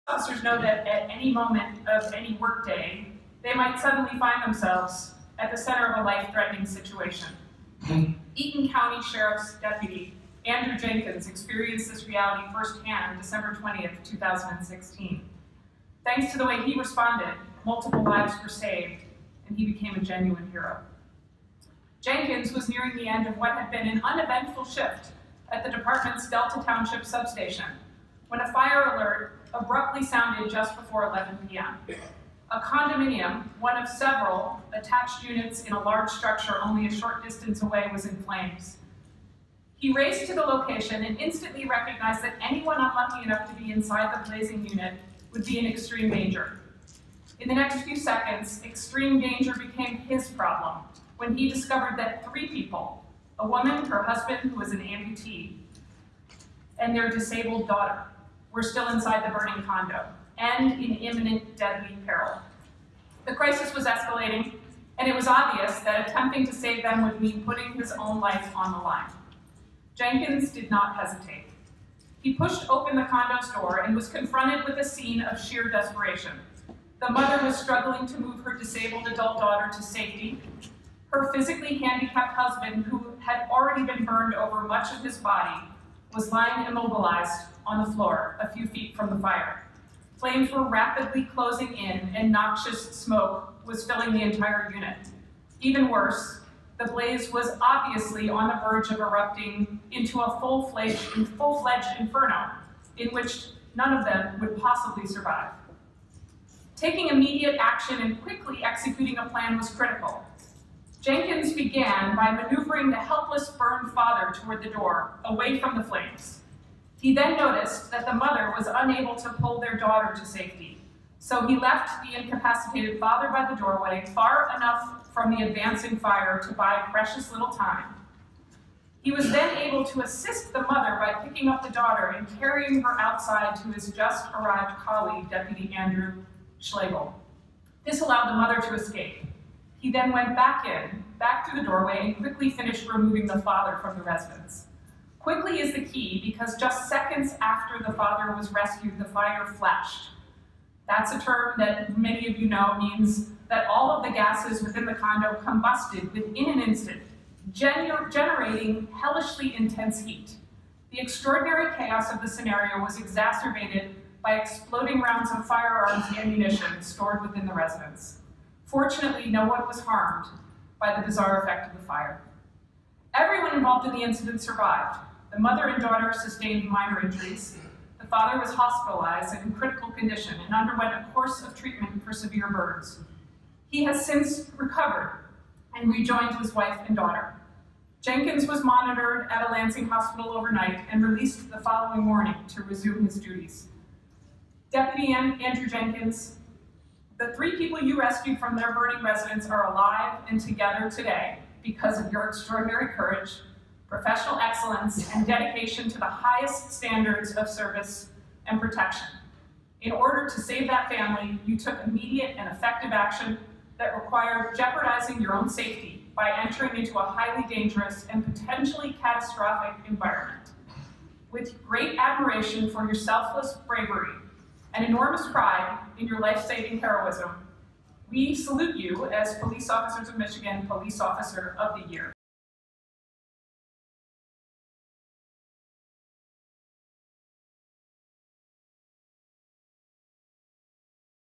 Officers know that at any moment of any workday, they might suddenly find themselves at the center of a life-threatening situation. Eaton County Sheriff's Deputy Andrew Jenkins experienced this reality firsthand on December 20th, 2016. Thanks to the way he responded, multiple lives were saved, and he became a genuine hero. Jenkins was nearing the end of what had been an uneventful shift at the department's Delta Township substation when a fire alert abruptly sounded just before 11 p.m. A condominium, one of several attached units in a large structure only a short distance away, was in flames. He raced to the location and instantly recognized that anyone unlucky enough to be inside the blazing unit would be in extreme danger. In the next few seconds, extreme danger became his problem when he discovered that 3 people, a woman, her husband, who was an amputee, and their disabled daughter, were still inside the burning condo and in imminent deadly peril. The crisis was escalating, and it was obvious that attempting to save them would mean putting his own life on the line. Jenkins did not hesitate. He pushed open the condo's door and was confronted with a scene of sheer desperation. The mother was struggling to move her disabled adult daughter to safety. Her physically handicapped husband, who had already been burned over much of his body, was lying immobilized on the floor a few feet from the fire. Flames were rapidly closing in, and noxious smoke was filling the entire unit. Even worse, the blaze was obviously on the verge of erupting into a full-fledged inferno in which none of them would possibly survive. Taking immediate action and quickly executing a plan was critical. Jenkins began by maneuvering the helpless burned father toward the door, away from the flames. He then noticed that the mother was unable to pull their daughter to safety, so he left the incapacitated father by the doorway far enough from the advancing fire to buy precious little time. He was then able to assist the mother by picking up the daughter and carrying her outside to his just arrived colleague, Deputy Andrew Schlegel. This allowed the mother to escape. He then went back through the doorway, and quickly finished removing the father from the residence. Quickly is the key, because just seconds after the father was rescued, the fire flashed. That's a term that many of you know means that all of the gases within the condo combusted within an instant, generating hellishly intense heat. The extraordinary chaos of the scenario was exacerbated by exploding rounds of firearms ammunition stored within the residence. Fortunately, no one was harmed by the bizarre effect of the fire. Everyone involved in the incident survived. The mother and daughter sustained minor injuries. The father was hospitalized and in critical condition and underwent a course of treatment for severe burns. He has since recovered and rejoined his wife and daughter. Jenkins was monitored at a Lansing hospital overnight and released the following morning to resume his duties. Deputy Andrew Jenkins, the 3 people you rescued from their burning residence are alive and together today because of your extraordinary courage, professional excellence, and dedication to the highest standards of service and protection. In order to save that family, you took immediate and effective action that required jeopardizing your own safety by entering into a highly dangerous and potentially catastrophic environment. With great admiration for your selfless bravery and enormous pride in your life-saving heroism, we salute you as Police Officers of Michigan Police Officer of the Year.